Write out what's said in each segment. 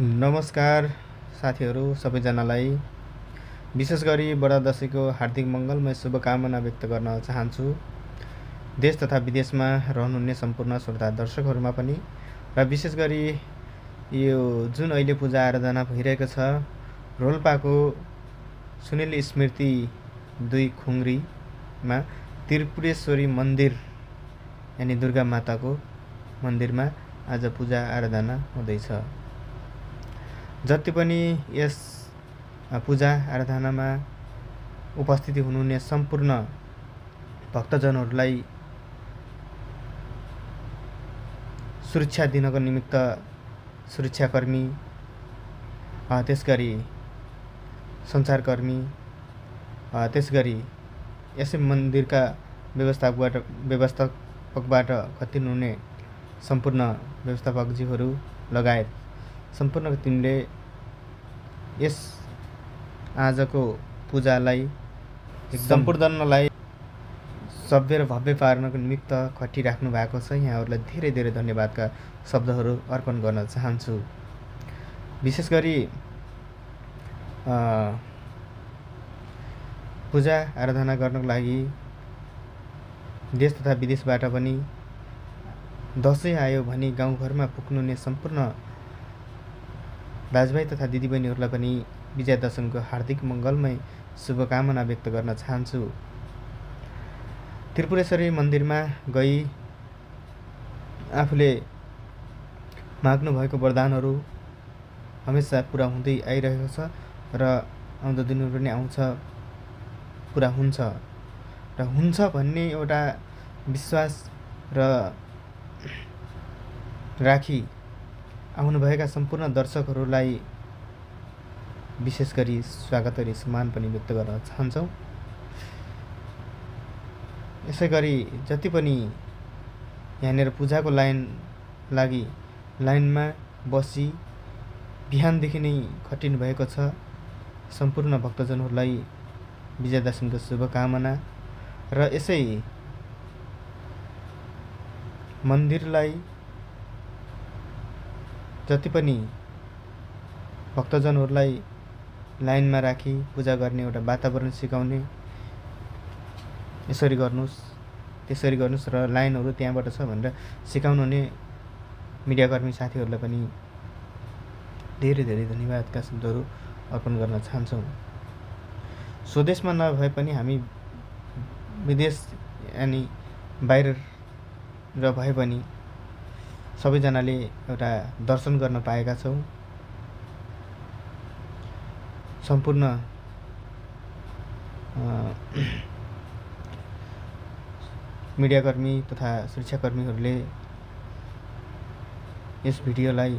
नमस्कार साथीहरू सबैजनालाई विशेष गरी बडा दशैंको हार्दिक मङ्गलमय शुभकामना व्यक्त गर्न चाहन्छु। देश तथा विदेशमा रहनुहुने सम्पूर्ण श्रोता दर्शकहरूमा पनि र विशेष गरी यो जुन अहिले पूजा आराधना भइरहेको छ रोल्पाको सुनिल स्मृति 2 खुङ्ग्रीमा त्रिपुरेश्वरी मन्दिर यानि दुर्गा माताको मन्दिरमा आज पूजा आराधना हुँदैछ। जति पनि यस पूजा आराधनामा उपस्थिति हुनुहुने सम्पूर्ण भक्तजनहरूलाई सुरक्षा दिनको निमित्त सुरक्षाकर्मी त्यसगरी सञ्चारकर्मी त्यसगरी यसै मन्दिरका व्यवस्थापकबाट खटिनुहुने सम्पूर्ण व्यवस्थापकज्यूहरू लगायत सम्पूर्ण टिमले यस आजको पूजालाई एकदम सम्पूर्णलाई सभ्य र भव्य पार्नको निमित्त खटिराख्नु भएको छ। यहाँहरूलाई धेरै धेरै धन्यवादका शब्दहरू अर्पण गर्न चाहन्छु। विशेष गरी पूजा आराधना गर्नको लागि देश तथा विदेशबाट पनि दसैँ आयो भने गाउँघरमा पुग्नुहुने सम्पूर्ण दाजुभाइ तथा दिदीबहिनीहरूलाई पनि विजयादशमीको हार्दिक मङ्गलमय शुभकामना व्यक्त गर्न चाहन्छु। त्रिपुरेश्वरी मन्दिरमा गई आफूले माग्नु भएको वरदानहरू हमेसा पुरा हुँदै आइरहेको छ र आउँदो दिनहरू पनि आउँछ, पुरा हुन्छ र हुन्छ भन्ने एउटा विश्वास र राखी आउनुभएका सम्पूर्ण दर्शकहरूलाई विशेष गरी स्वागत र सम्मान पनि व्यक्त गर्न चाहन्छौँ। यसै गरी जति पनि यहाँनिर पूजाको लागि लाइनमा बसी बिहानदेखि नै खटिनु भएको छ सम्पूर्ण भक्तजनहरूलाई विजयादशमीको शुभकामना र यसै मन्दिरलाई जति पनि भक्तजनहरूलाई लाइनमा राखी पूजा गर्ने एउटा वातावरण सिकाउने यसरी गर्नुस् त्यसरी गर्नुस् र लाइनहरू त्यहाँबाट छ भनेर सिकाउनु हुने मिडियाकर्मी साथीहरूलाई पनि धेरै धेरै धन्यवादका शब्दहरू अर्पण गर्न चाहन्छौँ। स्वदेशमा नभए पनि हामी विदेश यानि बाहिर र भए पनि सबैजनाले एउटा दर्शन गर्न पाएका छौँ। सम्पूर्ण मिडियाकर्मी तथा सुरक्षाकर्मीहरूले यस भिडियोलाई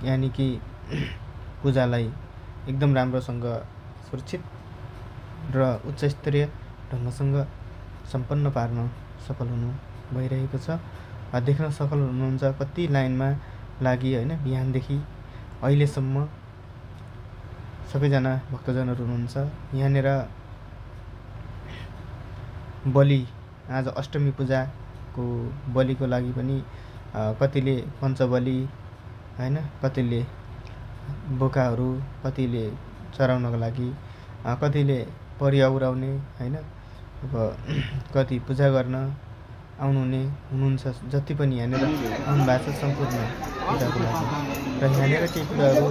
यानि कि पूजालाई एकदम राम्रोसँग सुरक्षित र उच्च स्तरीय ढङ्गसँग सम्पन्न पार्न सफल हुनु भइरहेको छ। देख्न सफल हुनुहुन्छ कति लाइनमा लागि हैन बिहानदेखि अहिलेसम्म सबैजना भक्तजनहरू हुनुहुन्छ। यहाँनिर बलि आज अष्टमी पूजाको बलिको लागि पनि कतिले पञ्चबली हैन कतिले बोकाहरू कतिले चढाउनको लागि कतिले परिया उडाउने हैन अब कति पूजा गर्न आउनुहुने हुनुहुन्छ जति पनि यहाँनिर आउनु भएको छ सम्पूर्ण पूजाको लागि र यहाँनिर केही कुराहरू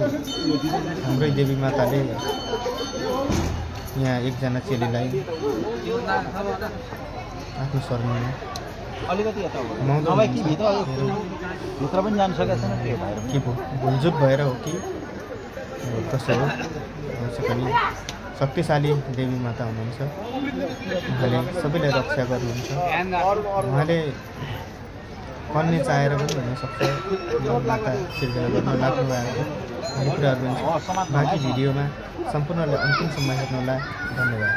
हाम्रै देवी माताले यहाँ एकजना चेलीलाई आफ्नो शरणमा अलिकति यता हो कि भित्र पनि जान सकेको छैन के भुलचुक भएर हो कि कसो हो अवश्य पनि शक्तिशाली देवी माता हुनुहुन्छ। उहाँले सबैलाई रक्षा गर्नुहुन्छ। उहाँले कन्या चाहेर पनि भन्न सक्छ माता सिर्जना गर्न लाग्नु भएको भन्ने कुराहरू पनि बाँकी भिडियोमा सम्पूर्णले अन्तिमसम्म हेर्नुहोला। धन्यवाद।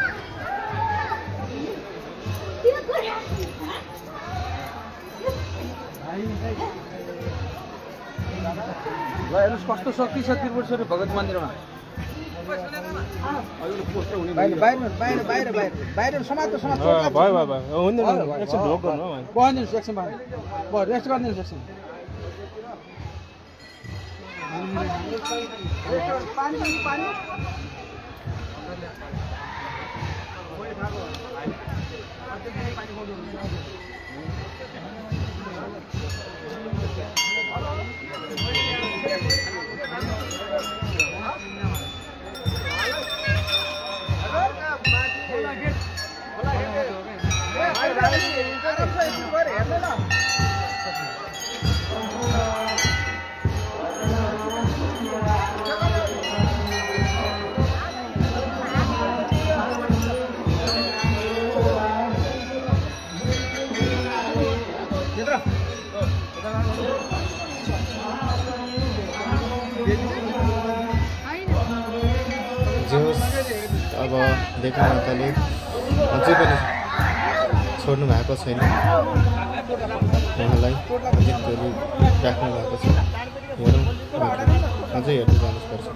हेर्नुहोस् कस्तो शक्ति छ त्रिपुरेश्वरी भगवती मन्दिरमा। बाहिर समातो भयो एकछिन ढोक गर्नु भयो रेस्ट गरिदिनुहोस् एकछिन अब देखौँ तले अझै पनि छोड्नु भएको छैन उहाँलाई अझै गरी राख्नु भएको छ हेरौँ अझै हेर्नु जानुपर्छ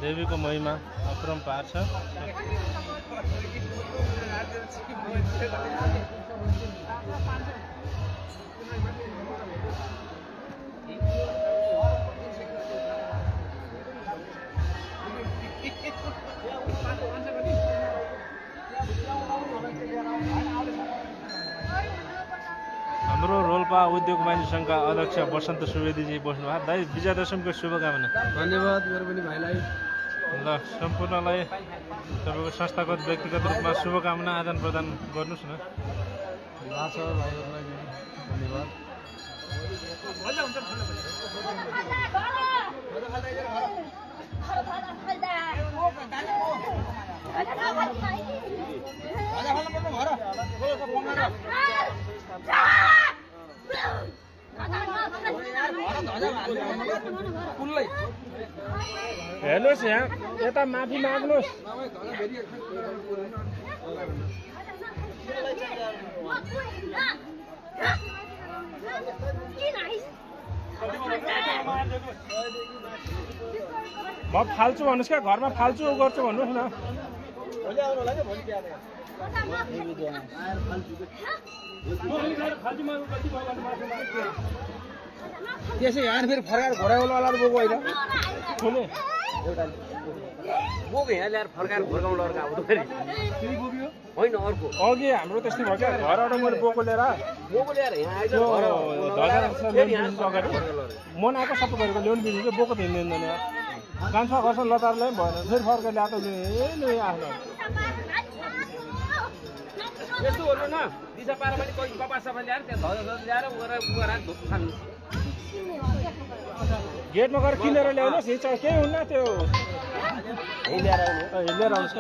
देवीको महिमा अपरम्पार छ। हाम्रो रोल्पा उद्योग वाणिज्य सङ्घका अध्यक्ष बसन्त सुवेदीजी बस्नुभयो। दाइ विजयादशमीको शुभकामना। धन्यवाद मेरो पनि भाइलाई। ल सम्पूर्णलाई तपाईँको संस्थागत व्यक्तिगत रूपमा शुभकामना आदान प्रदान गर्नुहोस् न। धन्यवाद। हेर्नुहोस् यहाँ यता माफी माग्नुहोस्। म फाल्छु भन्नुहोस् क्या, घरमा फाल्छु गर्छु भन्नुहोस् न। त्यसै यहाँ फेरि फर्काएर घोराउलावाला बोको होइन बोको यहाँ ल्याएर फर्काएर घोर्काउनु अर्को आउँदो फेरि होइन अर्को अघि हाम्रो त्यस्तै भयो क्या, घरबाट मैले बोको ल्याएर मन आएको सबै गरेको ल्याउनु बिर्सिन्छ। बोको त हिँड्दैन कान्छा गर्छ लतारलाई पनि भएन, फेरि फर्केर ल्याएको लु आफ्नो यस्तो गर्नु न। दिशा पारा पनि कोही कपास सफा ल्याएर त्यहाँ ल्याएर गएर धुप खानु। गेटमा गएर किनेर ल्याउनुहोस्। हिँड्छ केही हुन्न त्यो ल्याएर लिएर आउँछ।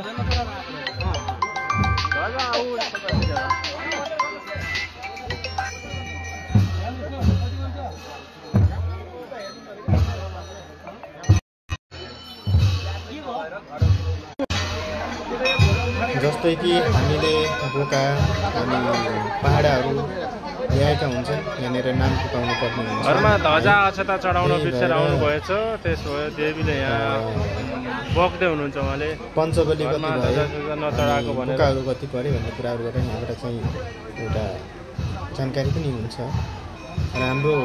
जस्तै कि हामीले बोका अनि पहाडाहरू ल्याएका हुन्छन्, यहाँनिर नाम टुकाउनु पर्ने हुन्छ। घरमा ध्वजा अक्षता चढाउन बिर्सेर आउनु भएछ, त्यसो भए देवीले यहाँ बक्दै हुनुहुन्छ। उहाँले पञ्चबली कति भयो, नचढाएको भनेर बोकाहरू कति पऱ्यो भन्ने कुराहरूबाट यहाँबाट चाहिँ एउटा जानकारी पनि हुन्छ। र हाम्रो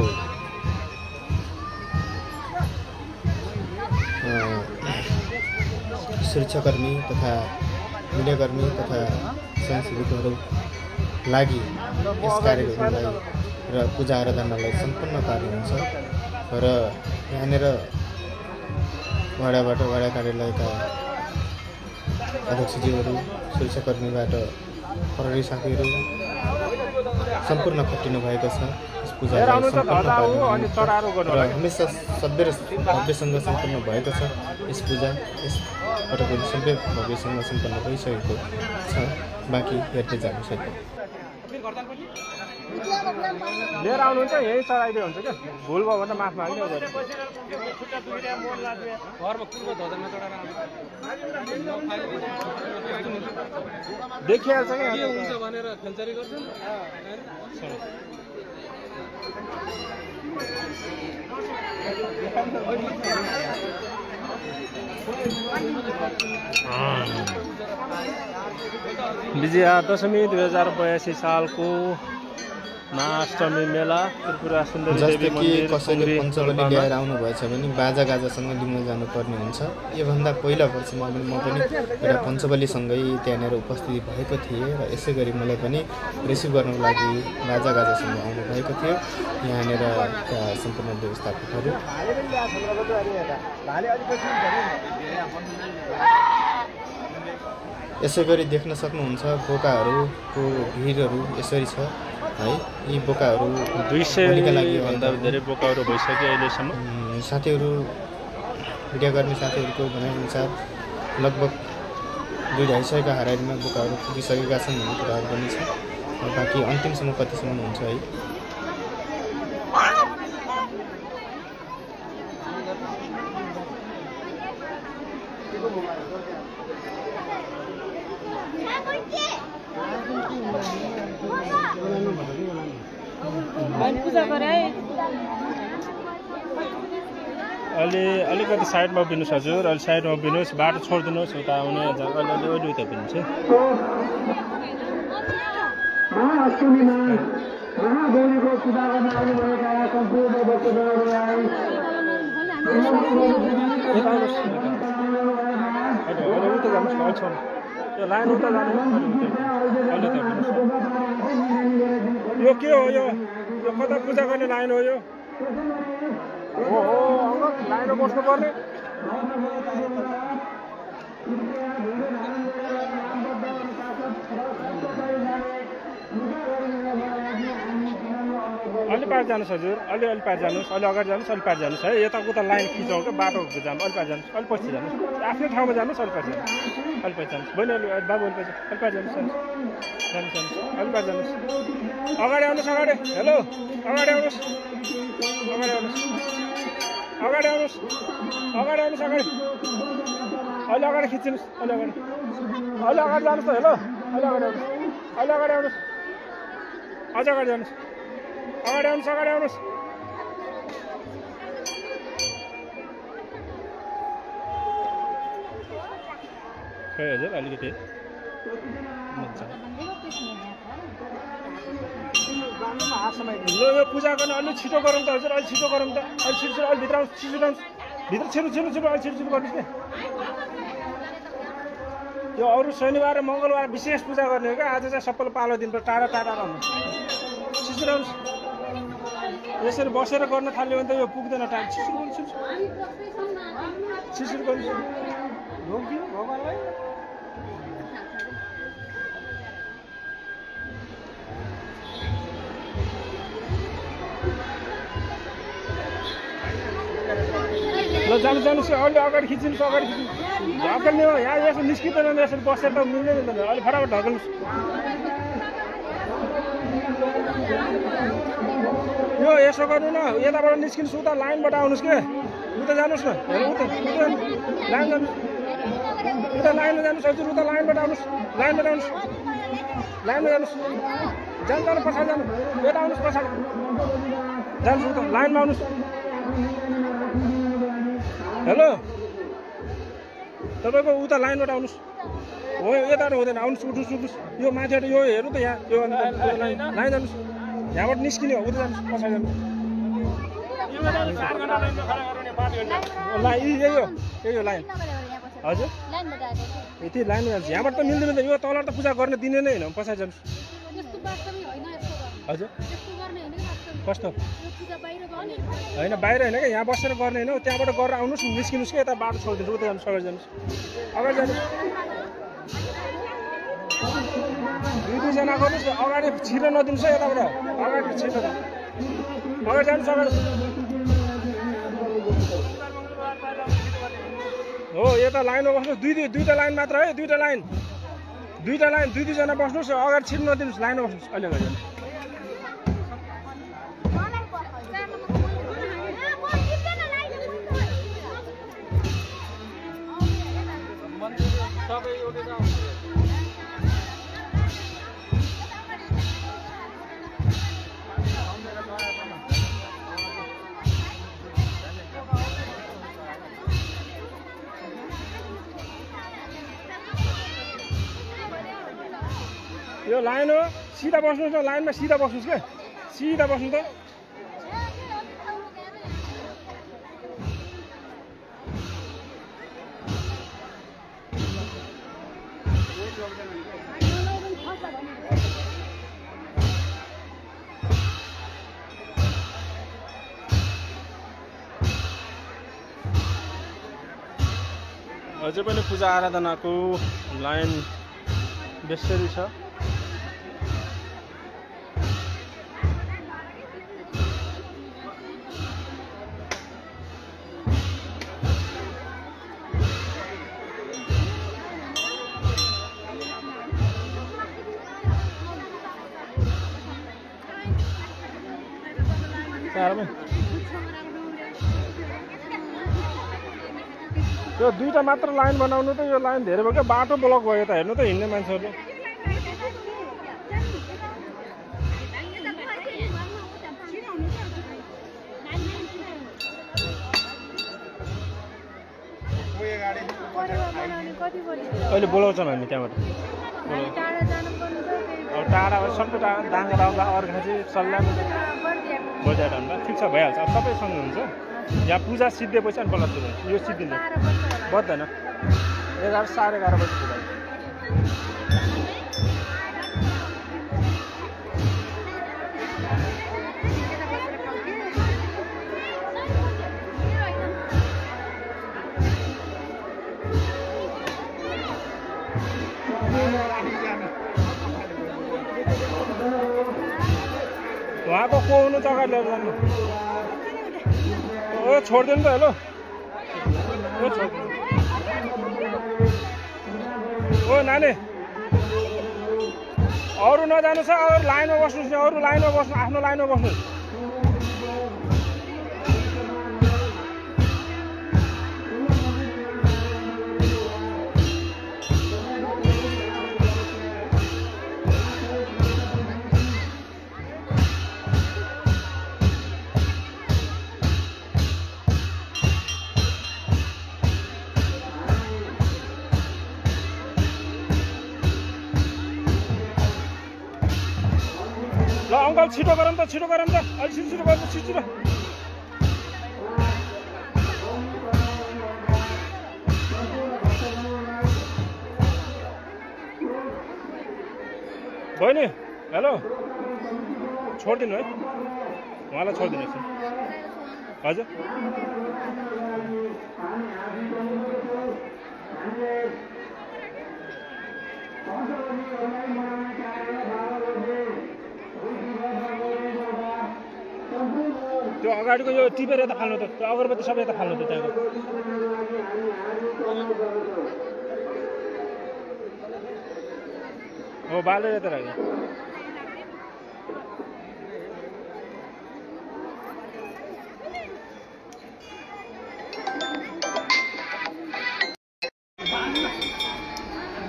सुरक्षाकर्मी तथा मिडियाकर्मी तथा स्वयंसेवीहरू लागि यस कार्यक्रमलाई र पूजा आराधनालाई सम्पन्न पार्नुहुन्छ। र यहाँनिर वडाबाट वडा कार्यालयका अध्यक्षज्यूहरू, सुरक्षाकर्मीबाट प्रहरी साथीहरू सम्पूर्ण खटिनु भएको छ यस पूजालाई सम्पन्न पार्नु। र हमेसा भव्यसँग सम्पन्न भएको छ यस पूजा। यसपटक पनि सबै भव्यसँग सम्पन्न भइसकेको छ, बाँकी हेर्दै जानु सकिन्छ। लिएर आउनुहुन्छ यही चढाइदियो हुन्छ क्या भुल भयो भने माफ माग्ने देखिहाल्छ क्या हुन्छ भनेर खेलचरी गर्छन् विजया दशमी 2082 सालको महाअष्टमी मेला त्रिपुरा सुन्दरी देवी जस्तै कि मन्दिर कसैले पञ्चबली ल्याएर आउनुभएछ भने बाजागाजासँग लिन जानुपर्ने हुन्छ। योभन्दा पहिला वर्षमा म पनि एउटा पञ्चबलीसँगै त्यहाँनिर उपस्थिति भएको थिएँ र यसै गरी मलाई पनि रिसिभ गर्नको लागि बाजागाजासँग आउनुभएको थियो। यहाँनिर सम्पूर्ण व्यवस्थापकहरू यसै गरी देख्न सक्नुहुन्छ बोकाहरूको भिडहरू यसरी छ है। यी बोकाहरू 200 भन्दा धेरै बोकाहरू भइसक्यो अहिलेसम्म। साथीहरू भिडियोकर्मी साथीहरूको भनाइअनुसार लगभग 2-250 हाराहारीमा बोकाहरू पुगिसकेका छन् भन्ने कुराहरू पनि छ। बाँकी अन्तिमसम्म कतिसम्म हुन्छ है। अलि अलिकति साइडमा उभिनुहोस् हजुर, अलि साइडमा उभिनुहोस्, बाटो छोडिदिनुहोस्, उता आउने अलि उता उभिन्छ। लाइन उता यो के हो? यो कता पूजा गर्ने लाइन हो? यो हो लाइनमा बस्नु पर्ने। अलि पार जानुहोस् हजुर, अलि पार जानुहोस्, अलि अगाडि जानुहोस्, अलि पार जानुहोस् है। यता उता लाइन खिचाउ क्या, बाटो जानु, अलि पार जानुहोस्, अलि पछि जानुहोस्, आफ्नै ठाउँमा जानुहोस्, अलि पार जानुहोस्, अलि पछि जानुहोस्। बहिनी अलि बाबु अलि पछि, अलि पार जानुहोस्, जानुहोस्, अलि पार जानुहोस्। अगाडि आउनुहोस्, अगाडि। हेलो, अगाडि आउनुहोस्, अगाडि आउनुहोस्, अगाडि आउनुहोस्, अगाडि आउनुहोस्, अगाडि अलि अगाडि खिचिनुहोस्, अलि अगाडि जानुहोस् त। हेलो, अलि अगाडि आउनुहोस्, अलि अगाडि आउनुहोस्, अझ अगाडि जानुहोस्, अगाडि आउनुहोस्, अगाडि आउनुहोस्। खै हजुर अलिकति ल यो पूजा गर्ने अलि छिटो गरौँ त हजुर, अलि छिटो गरौँ त, अलि छिटो अलि भित्र आउनुहोस्, छिटो जानुहोस्, भित्र छिटो छिटो छिटो अलि छिटो छिटो गर्नुहोस् नि। यो अरू शनिबार र मङ्गलबार विशेष पूजा गर्ने हो क्या, आज चाहिँ सबैलाई पालो दिनुपर्छ, टाढा टाढा आउनुहोस्, छिटो आउनुहोस्। यसरी बसेर गर्न थाल्यो भने त यो पुग्दैन टाइम। छिटो गर्नुहोस्, छिटो गर्नुहोस्, रोकिदिनु भगवान्लाई। ल जानुहोस्, अलि अगाडि खिचिनुहोस्, अगाडि खिच्नुहोस्, ढकल्ने हो यहाँ। यसो निस्किँदैन, यसरी बसेर त मिल्दैन, अलि फटाफट ढकल्नुहोस्। यो यसो गर्नु न, यताबाट निस्किनुहोस्, उता लाइनबाट आउनुहोस् के, उता जानुहोस् न, उता लाइन जानुहोस्, उता लाइनमा जानुहोस् हजुर, उता लाइनबाट आउनुहोस्, लाइनबाट आउनुहोस्, लाइनमा जानुहोस्, जानु पछाडि जानु, यता आउनुहोस्, पछाडि जानुहोस्, उता लाइनमा आउनुहोस्। हेलो, तपाईँको उता लाइनबाट आउनुहोस्, हो यता हुँदैन, आउनुहोस्, उठ्नुहोस्, यो माथिबाट यो हेर्नु त, यहाँ यो लाइन जानुहोस्, यहाँबाट निस्किने हो, उता जानुहोस्, पछाडि जानुहोस्। यही हो लाइन हजुर, यति लाइनमा जानुहोस्, यहाँबाट त मिल्दैन, यो तल त पूजा गर्न दिने नै होइन, पछाडि जानुहोस् हजुर। कस्तो होइन, बाहिर होइन क्या, यहाँ बसेर गर्ने होइन, त्यहाँबाट गरेर आउनुहोस्, निस्किनुहोस् कि, यता बाटो छोडिदिनुहोस्, उता जानुहोस्, अगाडि जानुहोस्, अगाडि जानुहोस्, 2-2जना गर्नुहोस्, अगाडि छिटो नदिनुहोस् है, यताबाट अगाडि छिटो, अगाडि जानुहोस्, अगाडि हो, यता लाइनमा बस्नुहोस्, दुईवटा लाइन मात्र है, दुईवटा लाइन, 2-2जना बस्नुहोस्, अगाडि छिटो नदिनुहोस्, लाइनमा बस्नुहोस्, अहिले अगाडि जानुहोस्। यो लाइन हो सिधा बस्नुहोस् न लाइनमा सिधा बस्नुहोस् के सिधा बस्नु त अझै पनि पूजा आराधनाको लाइन बेसरी छ यो दुईटा मात्र लाइन बनाउनु त यो लाइन धेरै भयो क्या बाटो ब्लक भयो त हेर्नु त हिँड्ने मान्छेहरूले अहिले बोलाउँछौँ हामी त्यहाँबाट अब टाढा सबै डाँगा आउँदा अर्घा चाहिँ सल्लाह बजार भन्दा ठिक छ भइहाल्छ अब सबैसँग हुन्छ यहाँ पूजा सिद्धिएपछि अनि बल्ल सुरु हुन्छ यो सिद्धिन्छ बज्दैन 11 साढे 11 बजी पुग्छ वहाँको को हुनु जग्गा लिएर जानु ओ छोडिदिनु त हेलो ओ छोडिदिनु ओ नानी अरू नजानु छ अरू लाइनमा बस्नुहोस् न अरू लाइनमा बस्नु आफ्नो लाइनमा बस्नुहोस् ल अङ्कल छिटो गरौँ त छिटो गरौँ त अलि छिटो गर्नु छिटो बहिनी हेलो छोडिदिनु है उहाँलाई छोडिदिनु एकछिन हजुर त्यो अगाडिको यो टिपेर यता फाल्नु त त्यो अगरबत्ती सबै यता फाल्नु त त्यहाँको हो बालेर यता राख्यो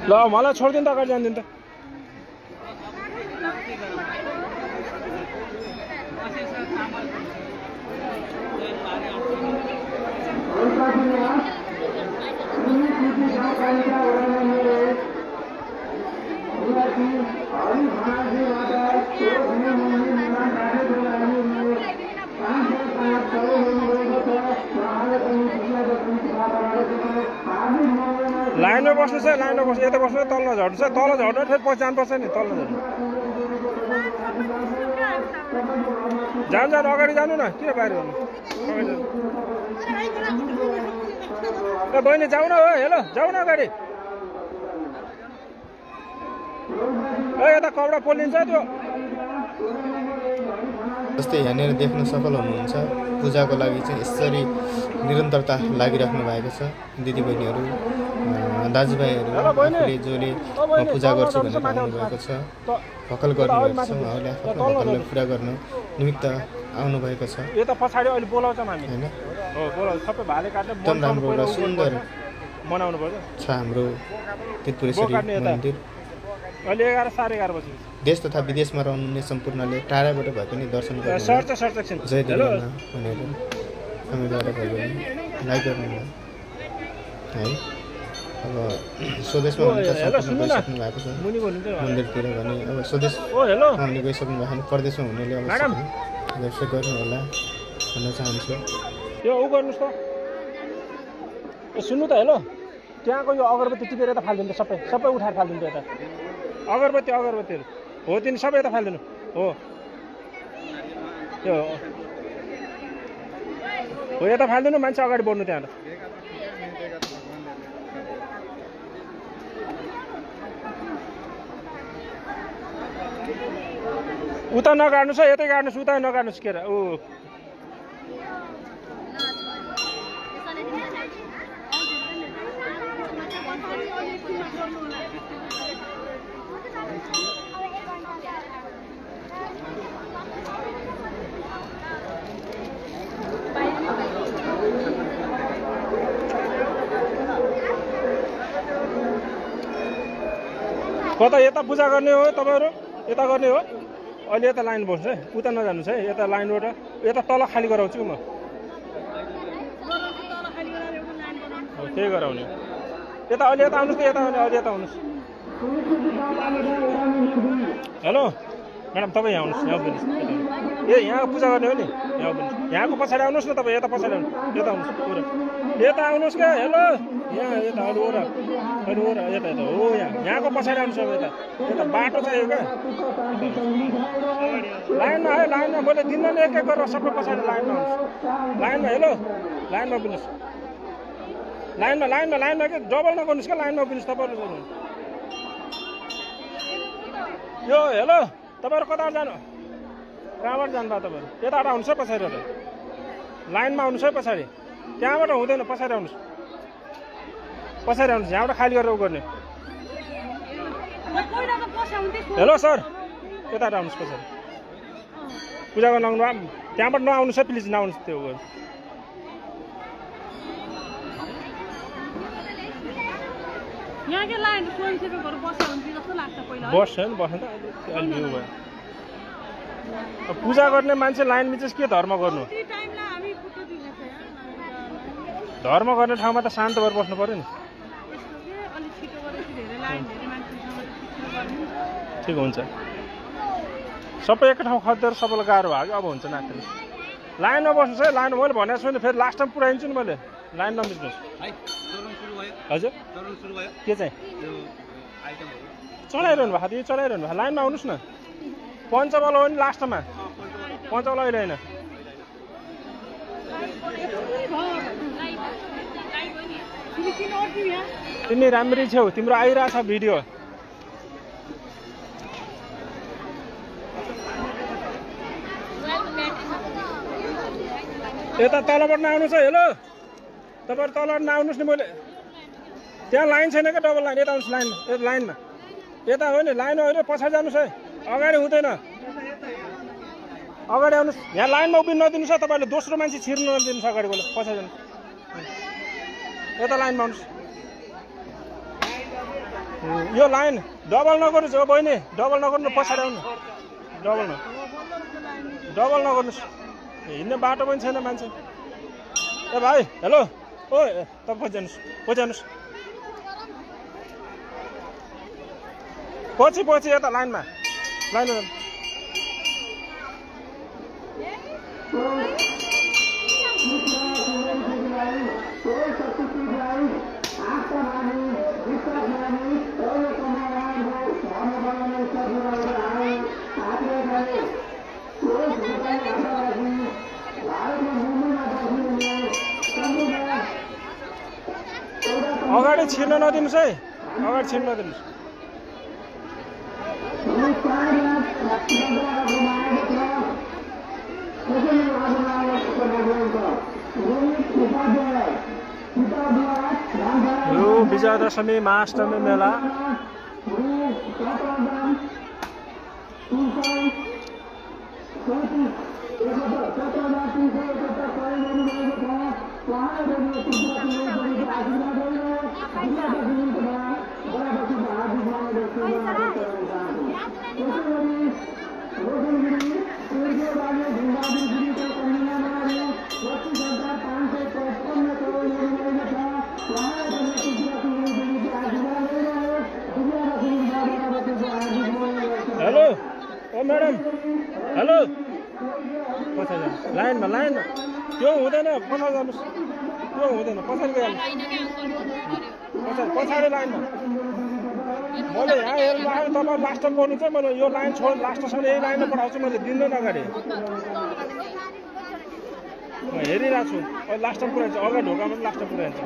ल मलाई छोडिदिनु त अगाडि जानिदिनु त लाइनमा बस्नु छ लाइनमा बस्नु यता बस्नु तल झर्नु छ तल झर्नु फेरि पछि जानुपर्छ नि तल झर्नु जानु अगाडि जानु न किन बाहिर गर्नु ए बहिनी जाऊ न हो हेलो जाऊ न अगाडि ए यता कपडा पोलिन्छ त्यो जस्तै यहाँनिर देख्न सफल हुनुहुन्छ पूजाको लागि चाहिँ यसरी निरन्तरता लागिराख्नु भएको छ दिदीबहिनीहरू दाजुभाइहरू जसले म पूजा गर्छु भनेर आउनुभएको छ भकल गर्नुभएको छ उहाँहरूले आफ्नो भकललाई पुरा गर्न निमित्त आउनुभएको छ यता पछाडि अहिले बोलाउँछौँ हामी हैन हो बोलाउँछ सबै भाले काट्ने एकदम राम्रो र सुन्दर मनाउनु पर्छ छ हाम्रो त्रिपुरेश्वरी मन्दिर अहिले 11 साढे 11 बजी देश तथा विदेशमा रहनुहुने सम्पूर्णले टाढाबाट भए पनि दर्शन गर्नु जय दिवाना भनेर हामीबाट भए पनि लाइक गर्नु है अब स्वदेशमा हुनुहुन्छ सम्पूर्ण गइसक्नु भएको छ मुनि बोल्नुहुन्छ मन्दिरतिर भने अब स्वदेश ओ हेलो उहाँले गइसक्नु भएको छैन परदेशमा हुनेले म्याडम। अवश्य दर्शक गर्नु होला भन्न चाहन्छु यो उ गर्नुहोस् त ए सुन्नु त हेलो त्यहाँको यो अगरबत्ती टिपेर यता फालिदिनु त सबै उठाएर फालिदिनु त यता अगरबत्तीहरू हो तिनी सबै यता फालिदिनु हो त्यो हो यता फालिदिनु मान्छे अगाडि बढ्नु त्यहाँ उता नगाड्नुहोस् है यतै गाड्नुहोस् उता नगाड्नुहोस् के अरे ऊ कता यता पूजा गर्ने हो तपाईँहरू यता गर्ने हो अहिले यता लाइन बस्छ है उता नजानुहोस् है यता लाइनबाट यता तल खाली गराउँछु म त्यही गराउने यता अहिले यता आउनुहोस् त यता अहिले यता आउनुहोस् हेलो म्याडम तपाईँ यहाँ आउनुहोस् यहाँ आउनुहोस् ए यहाँ पूजा गर्ने हो नि यहाँ आउनुहोस् यहाँको पछाडि आउनुहोस् न तपाईँ यता पछाडि आउनु यता आउनुहोस् ओरा यता आउनुहोस् क्या हेलो यहाँ यता अहिले ओरा यता यता हो यहाँको पछाडि आउनुहोस् अब यता यता बाटो चाहियो क्या लाइनमा है लाइनमा मैले दिन्न नि एक एक गरेर सबै पछाडि लाइनमा आउनुहोस् लाइनमा हेलो लाइनमा उभिनुहोस् लाइनमा के डबल नगर्नुहोस् क्या लाइनमा उभिनुहोस् तपाईँहरू यो हेलो तपाईँहरू कता जानु कहाँबाट जानुभयो तपाईँहरू यताबाट आउनुहोस् है पछाडि लाइनमा आउनुहोस् है पछाडि त्यहाँबाट हुँदैन पछाडि आउनुहोस् यहाँबाट खाली गरेर उ गर्ने हेलो सर यता आउनुहोस् पछाडि पूजा गर्न आउनु त्यहाँबाट नआउनुहोस् है प्लिज नआउनुहोस् त्यो गर्नु बस्छ नि बस्छ त अहिले भ्यू भयो पूजा गर्ने मान्छे लाइन मिचेस के धर्म गर्नु धर्म गर्ने ठाउँमा त शान्त भएर बस्नु पर्यो नि ठिक हुन्छ सबै एक ठाउँ खरिदेर सबैलाई गाह्रो भयो कि अब हुन्छ नाच्नु लाइनमा बस्नुहोस् है लाइनमा मैले भनेको छु नि फेरि लास्ट टाइम पुऱ्याइदिन्छु नि मैले लाइन नमिच्नुहोस् हजुर के चाहिँ चलाइरहनु भएको यो चलाइरहनु भएको लाइनमा आउनुहोस् न पञ्चबल हो नि लास्टमा पञ्चबल अहिले होइन तिमी राम्ररी छेउ तिम्रो आइरहेछ भिडियो यता तलबाट नआउनुहोस् है हेलो तपाईँहरू तलबाट नआउनुहोस् नि मैले त्यहाँ लाइन छैन क्या डबल लाइन यता आउनुहोस् लाइनमा यता हो नि लाइन होइन पछाडि जानुहोस् है अगाडि हुँदैन अगाडि आउनुहोस् यहाँ लाइनमा उभिनु नदिनुहोस् है तपाईँले दोस्रो मान्छे छिर्नु नदिनुहोस् अगाडि गएर पछाडि जानुहोस् यता लाइनमा आउनुहोस् यो लाइन डबल नगर्नुहोस् हो बहिनी डबल नगर्नु पछाडि आउनु डबल नगर्नुहोस् हिँड्ने बाटो पनि छैन मान्छे ए भाइ हेलो ओ तपाईँ जानुहोस् पछि यता लाइनमा अगाडि छिर्न नदिनुहोस् है अगाडि छिर्न नदिनुहोस् यो विजयादशमी महाअष्टमी मेला लाइनमा त्यो हुँदैन पछाडि जानुहोस् त्यो हुँदैन पछाडि गइहाल्नु पछाडि लाइनमा मैले यहाँ हेर्नु आएँ तपाईँ लास्टमा बोल्नु चाहिँ मैले यो लाइन छोड लास्टसम्म यही लाइनमा पठाउँछु मैले दिँदैन अगाडि म हेरिरहेको छु अहिले लास्टमा पुऱ्याइन्छ अगाडि ढोकामा पनि लास्टमा पुऱ्याइन्छ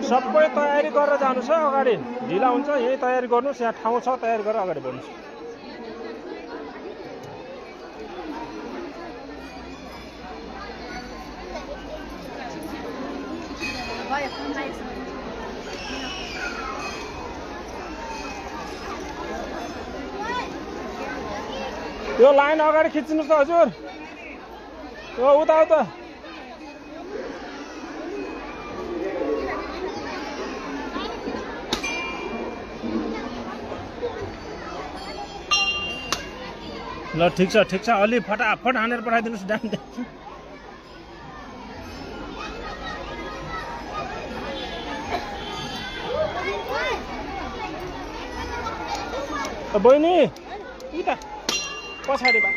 सबै तयारी गरेर जानुहोस् है अगाडि ढिला हुन्छ यही तयारी गर्नुहोस् यहाँ ठाउँ छ तयारी गरेर अगाडि बढ्नुहोस् यो लाइन अगाडि खिच्नुहोस् त हजुर यो उता ल ठिक छ अलि फटाफट हानेर पठाइदिनुहोस् ड्याम बहिनी उता पछाडि बा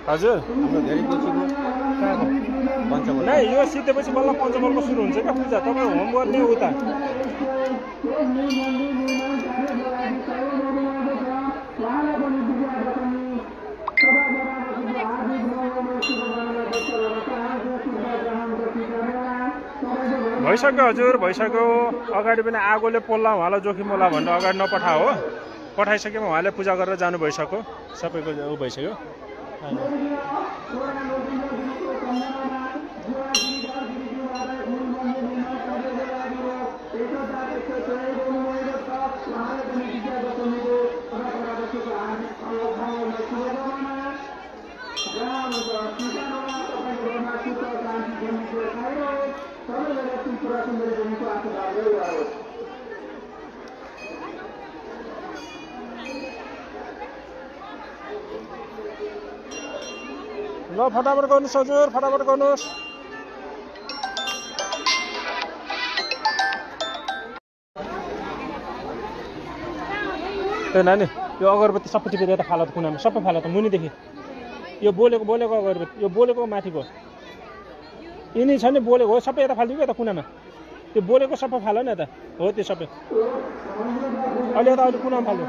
हजुर नै यो सिधेपछि बल्ल पञ्चमलको सुरु हुन्छ क्या पूजा तपाईँ होम गर्ने उता भइसक्यो हजुर भइसक्यो अगाडि पनि आगोले पोल्ला उहाँलाई जोखिम होला भनेर अगाडि नपठा हो पठाइसक्यौँ उहाँले पूजा गरेर जानु भइसक्यो सबैको ऊ भइसक्यो ल फटाफट गर्नुहोस् हजुर फटाफट गर्नुहोस् त्यो नानी यो अगरबत्ती सबै टिपेर यता फाला त कुनामा सबै फाला त मुनिदेखि यो बोलेको अगरबत्ती यो बोलेको माथिको यिनी छ नि बोलेको हो सबै यता फालिदियो यता कुनामा त्यो बोलेको सबै फाल नि यता हो त्यो सबै अहिले यता अहिले कुनामा फाल्यो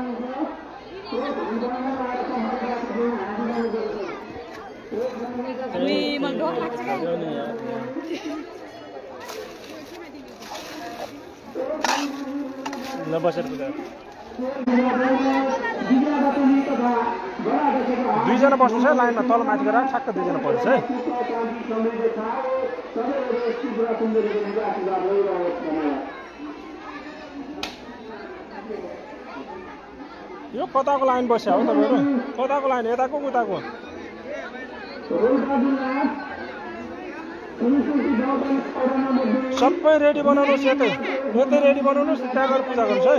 ल बसेर पुजा दुईजना बस्नुहोस् है लाइनमा तल माथि गरेर ठ्याक्क दुईजना पर्छ है यो कताको लाइन बस्यो हो तपाईँहरू कताको लाइन यताको उताको सबै रेडी बनाउनुहोस् यतै रेडी बनाउनुहोस् त्यहाँ गएर पूजा गर्नुहोस् है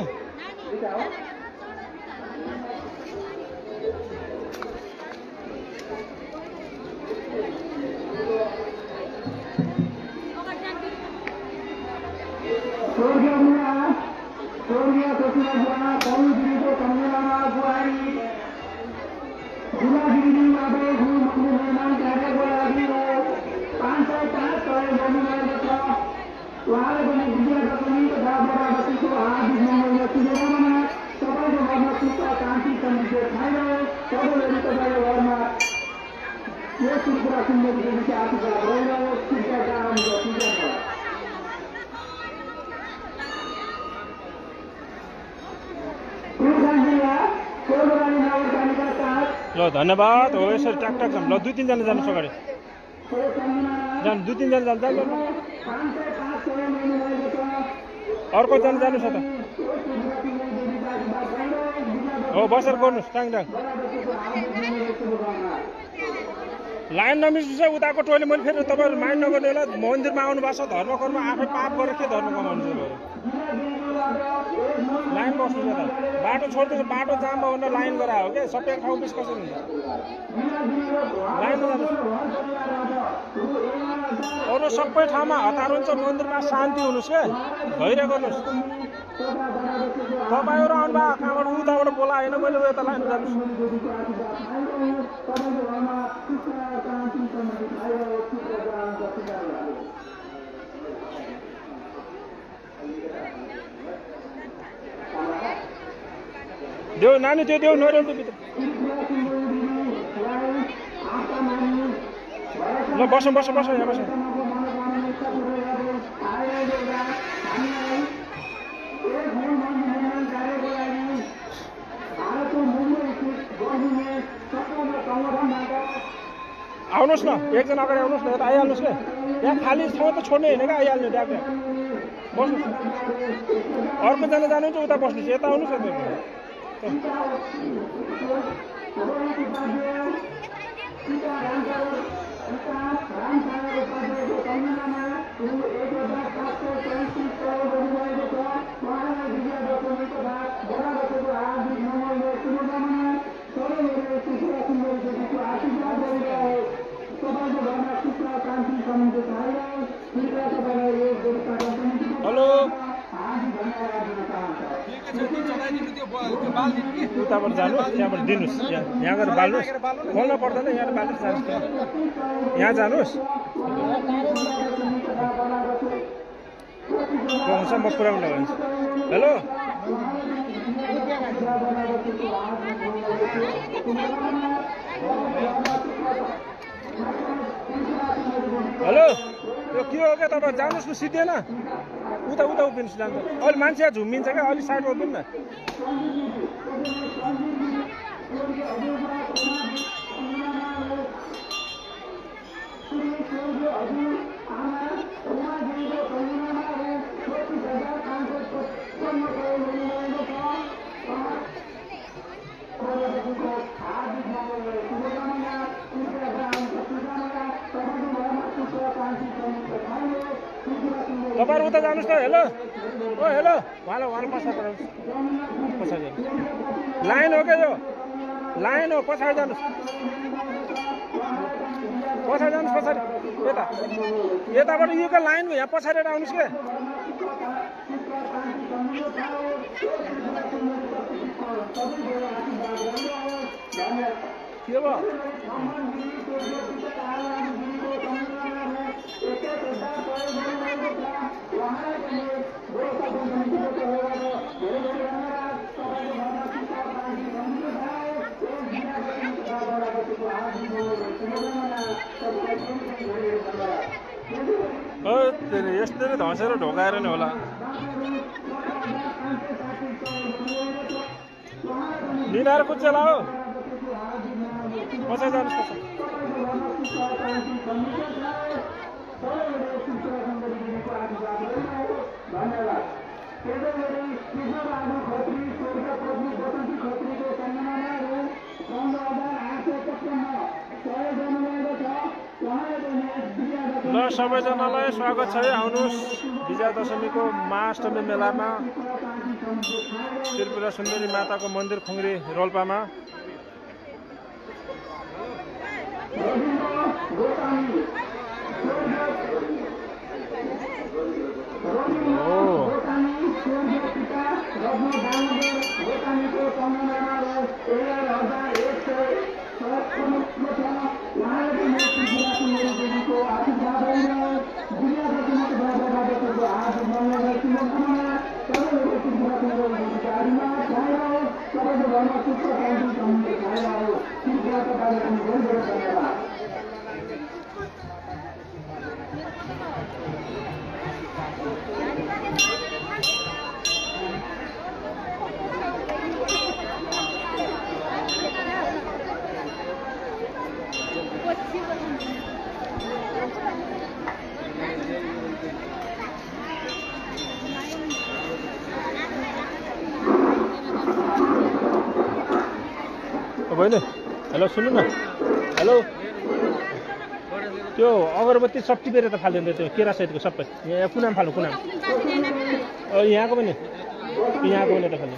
नगरपालिका ल धन्यवाद हो यसरी ट्याक ट्याक जानु ल 2-3 जना जानुहोस् अगाडि जानु 2-3 जना जान्छ अर्को जना जानुहोस् त हो बसेर गर्नुहोस् टाङ टाङ लाइन नमिच्नु चाहिँ उताको टोइले मैले फेरि तपाईँहरू माइन्ड नगर्नु होला मन्दिरमा आउनुभएको छ धर्म कर्म आफै पाप गरेर के धर्म कमाउनु छ लाइन बस्नु छ त बाटो छोड्दैछ बाटो जाम भयो भने लाइन गरायो हो क्या सबै ठाउँ बिस कसरी हुन्छ लाइनमा जानुहोस् अरू सबै ठाउँमा हतार हुन्छ मन्दिरमा शान्ति हुनुहोस् क्या धैर्य गर्नुहोस् तपाईँहरू आउनुभयो कहाँबाट उताबाट बोला होइन मैले यता लाइनमा जानुहोस् देऊ नानी त्यो देऊ नरेल भित्र ल बसौँ यहाँ बसौँ आउनुहोस् न एकजना अगाडि आउनुहोस् न यता आइहाल्नुहोस् क्या यहाँ खाली ठाउँ त छोड्ने होइन क्या आइहाल्नु ट्याक बस्नुहोस् अर्कोजना जानुहुन्छ उता बस्नुहोस् यता आउनुहोस् न हेलो उताबाट जानुहोस् त्यहाँबाट दिनुहोस् यहाँ गएर बाल्नुहोस् खोल्न पर्दैन यहाँ बाल्नुहोस् जानुहोस् यहाँ जानुहोस् हुन्छ म पुऱ्याउनु लगाउँछु हेलो हेलो यो के हो क्या तपाईँ जानुहोस् न सिधेन उता उभिनुहोस् जान्छ अहिले मान्छे झुम्मिन्छ क्या अलिक साइडमा उभिनु न तपाईँहरू उता जानुहोस् त हेलो ओ हेलो उहाँलाई पछाडि लाइन हो क्या यो लाइन हो पछाडि जानुहोस् पछाडि यताबाट योको लाइन हो यहाँ पछाडि आउनुहोस् क्या के भयो यस्तरी धसेर ढोकाएर नि होला लिनाएर कुच्चेला हो पछाडि जानुहोस् ल सबैजनालाई स्वागत छ है आउनुहोस् विजया दशमीको महाअष्टमी मेलामा त्रिपुरा सुन्दरी माताको मन्दिर खुङ्री रोल्पामा बहिनी हेलो सुन्नु न हेलो त्यो अगरबत्ती सब टिपेर त फाल्दैन त्यो केरासहितको सबै यहाँ कुनामा फाल्नु कुनामा यहाँको पनि यहाँको पनि त फाल्नु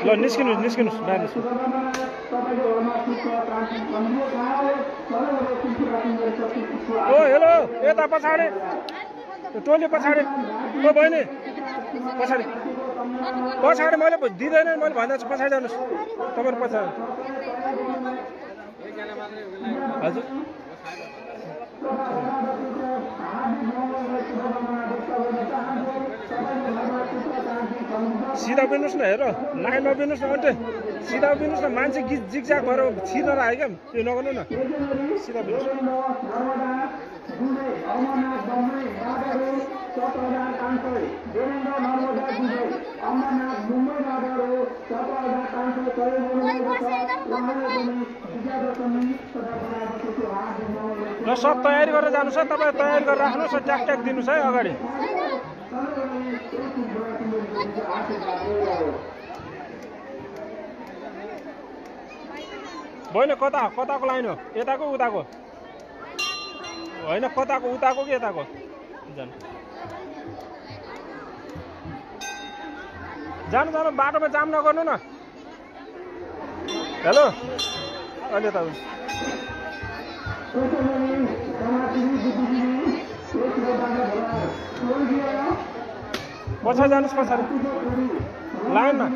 ल निस्किनुहोस् निस्किनुहोस् बाहिर निस्किनु ओ हेलो यता पछाडि टोली पछाडि ओ बहिनी पछाडि पछाडि मैले दिँदैन मैले भन्दा छु पछाडि जानुहोस् तपाईँहरू पछाडि हजुर सिधा बिन्नुहोस् न हेर लाइनमा बिन्नुहोस् न अन्टे सिधा बिन्नुहोस् न मान्छे जिगजाग भएर छिर्न आयो क्या त्यो नगर्नु न सिधा बिन्नुहोस् ल सब तयारी गरेर जानुहोस् है तपाईँ तयारी गरेर राख्नुहोस् ट्याक ट्याक दिनुहोस् है अगाडि होइन कता कताको लाइन हो यताको उताको होइन कताको उताको कि यताको जानु जानु जानु बाटोमा जाम नगर्नु न हेलो अहिले त पछाडि जानुहोस् पछाडि लाइनमा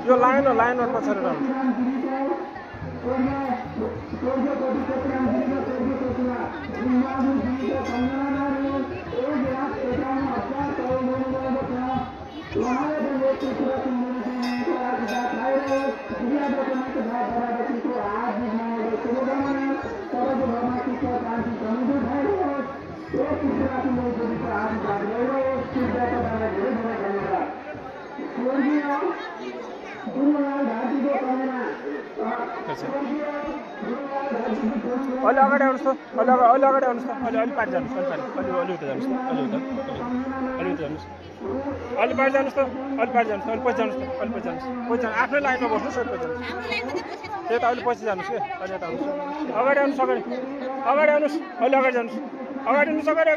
यो लाइन हो लाइनबाट पछाडि जानुहोस् अलि अगाडि आउनुहोस् त अलि अगाडि आउनुहोस् त अलि पारि जानुहोस् अलि उता जानुहोस् त अलि उता जानुहोस् अलि पारि जानुहोस् त अलि पारि जानुहोस् अलि पछि जानुहोस् त अलि पछि जानुहोस् पछि आफ्नै लाइनमा बस्नुहोस् अलि पछि जानुहोस् त्यही त अलि पछि जानुहोस् कि अलि यता आउनुहोस् अगाडि आउनुहोस् अगाडि आउनुहोस् अलि अगाडि जानुहोस् अगाडि आउनुहोस् अगाडि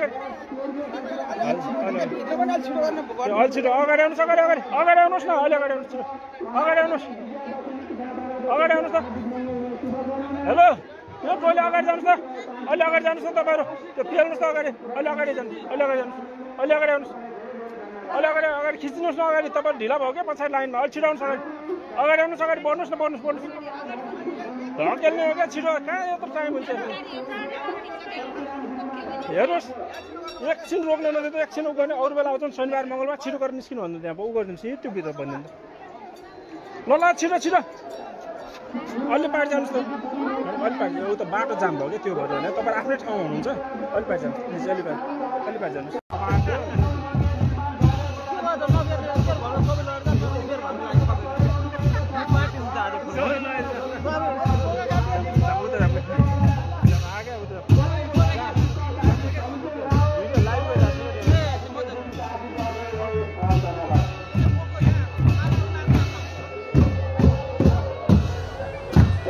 अलि छिटो अगाडि आउनुहोस् अगाडि आउनुहोस् न अलि अगाडि आउनुहोस् छिटो अगाडि आउनुहोस् त हेलो यो टोली अगाडि जानुहोस् त अलि अगाडि जानुहोस् न तपाईँहरू त्यो पेल्नुहोस् त अगाडि अलि अगाडि जानुहोस् अलि अगाडि आउनुहोस् अलि अगाडि खिच्नुहोस् न अगाडि तपाईँ ढिला भयो क्या पछाडि लाइनमा अलि छिटो आउनुहोस् अगाडि आउनुहोस् अगाडि बढ्नुहोस् न बढ्नुहोस् धकेल्ने हो क्या छिटो कहाँ यत्रो टाइम हुन्छ हेर्नुहोस् एकछिन रोक्ने नदिँदा त एकछिन उ गर्ने अरू बेला आउँछ शनिबार मङ्गलबार छिटो गरेर निस्किनु भन्नु त्यहाँ उ गरिदिनुहोस् त्यो भित्र भनिदिनु ल छिटो छिटो अलि पारि जानुहोस् त अलि पारि उ त बाटो जाम भयो क्या त्यो भएर होइन तपाईँ आफ्नै ठाउँमा हुनुहुन्छ अलि पारि जानुहोस् अलि पारि जानुहोस्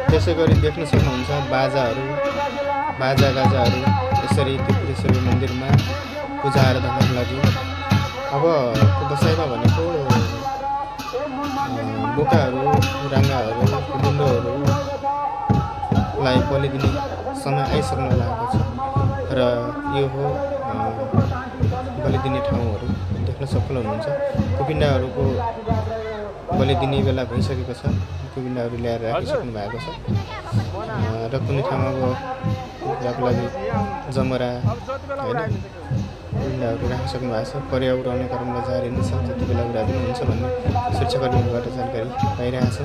त्यसै गरी देख्न सक्नुहुन्छ बाजागाजाहरू यसरी त्रिपुरेश्वरी मन्दिरमा पूजा आराधनाको लागि अब दसैँमा भनेको बोकाहरू राङ्गाहरू कुमुन्डोहरूलाई बलि दिने समय आइसक्न लागेको छ र यो हो बलि दिने ठाउँहरू देख्न सक्नुहुन्छ कुपिन्डाहरूको बलि दिने बेला भइसकेको छ कुपिन्डाहरू ल्याएर राखिसक्नु भएको छ र कुनै ठाउँमा अब कुखुराको लागि जमरा होइन कुपिन्डाहरू राखिसक्नु भएको छ पर्यावरण क्रममा जारी नै छ जति बेला कुरा पनि हुन्छ भन्ने सुरक्षाकर्मीहरूबाट जानकारी पाइरहेको छ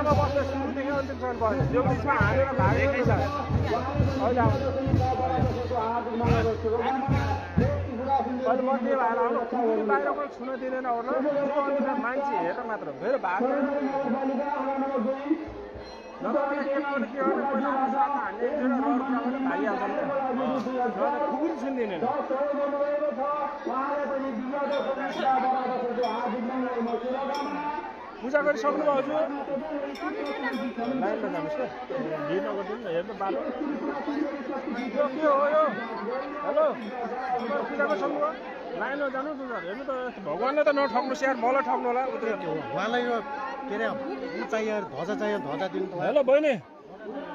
बोकामा बस्दा सुरुदेखि अन्तिमसम्म बस्यो त्यो बिचमा हालेर भागेकै छ अहिले अहिले म के भएर आउनु बाहिर पनि छुन दिँदैन ओर्न मान्छे हेरेर मात्र फेरि भाग्यो सुन्दिँदैन पूजा गरिसक्नुभयो हजुर लाइनमा जानुहोस् क्या भिड नगरिदिनु न हेर्नु बाटो के हो यो हेलो पूजा गरिसक्नुभयो लाइनमा जानु हेर्नु त भगवान्ले त नठक्नुहोस् यार मलाई ठक्नु होला उहाँलाई यो के अरे चाहियो ध्वजा दिनु हेलो बहिनी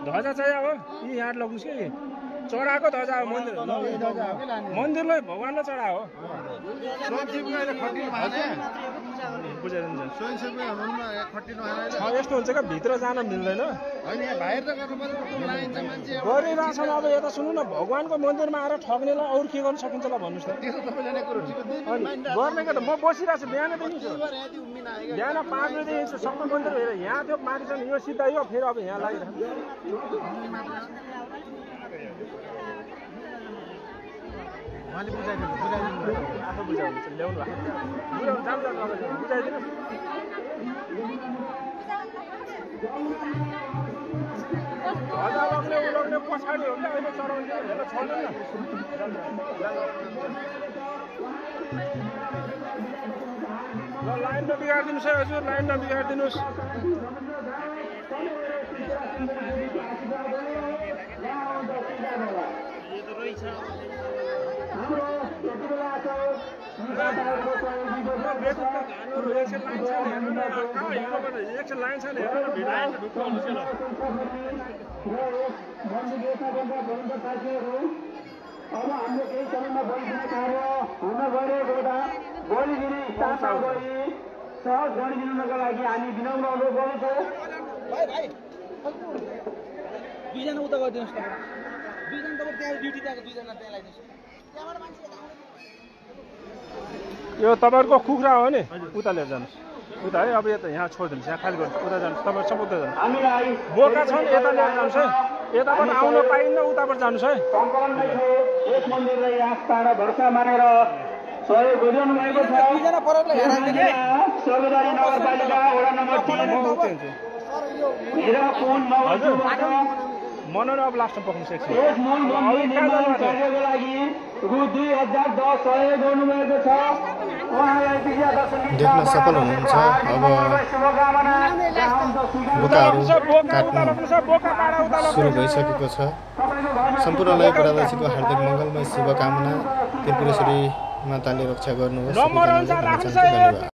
ध्वजा चाहियो हो यी यहाँ लग्नुहोस् कि चढाएको ध्वजा हो मन्दिर मन्दिरलाई भगवान्लाई चढायो हो यस्तो हुन्छ क्या भित्र जान मिल्दैन गरिरहेछ अब यता सुन्नु न भगवान्को मन्दिरमा आएर ठग्नेलाई अरू के गर्न सकिन्छ ल भन्नुहोस् त गर्ने क्या त म बसिरहेको छु बिहानदेखि बिहान 5 बजेदेखि सबै मन्दिर हेरेर यहाँ थियो माथि छ यो सिधा यो फेरि अब यहाँ लागिरहेको उहाँले बुझाइदिनु आफू बुझाउनुहुन्छ ल्याउनु बुझाइदिनु ध्वजा लग्ने उलग्ने पछाडि हो क्या अहिले चढाउने हेरेर छोड्दैन ल लाइन नबिगारिदिनुहोस् है हजुर लाइन नबिगारिदिनुहोस् लाइन छ अब हाम्रो केही समयमा बलिदिने कार्य हुन गइरहेको हुँदा बलिदिने स्थानमा गई सहज गरिदिनुका लागि हामी विनम्र अनुरोध गर्छौँ। दुईजना उता गरिदिनुहोस् न दुईजना तपाईँ त्यहाँ ड्युटी दिएको दुईजना त्यहाँ लगाइदिनुहोस् यो तपाईँहरूको कुखुरा हो नि उता लिएर जानुहोस् उता है अब यता यहाँ छोडिदिनुहोस् यहाँ खाली गर्नुहोस् उता जानुहोस् तपाईँ सब उता जानुहोस् बोका छ नि यता लिएर जानुहोस् है यताबाट आउन पाइन्न उताबाट जानुहोस् है यस मन्दिरलाई आस्था र भरोसा मानेर सहयोग गरिरहनु भएको छ। सर्वोदय नगरपालिका वडा नम्बर 3 मनोरम अब लास्टमा पकाउनु सक्छ यस मूल मन्दिर निर्माण कार्यको लागि रु 2010 सहयोग गर्नुभएको छ। उहाँलाई विजयादशमी देख्न सफल हुनुहुन्छ। अब बोकाहरू काट्नु सुरु भइसकेको छ। सम्पूर्णलाई प्रधानमन्त्रीको हार्दिक मङ्गलमय शुभकामना। त्रिपुरेश्वरी माताले रक्षा गर्नुहोस्। धन्यवाद।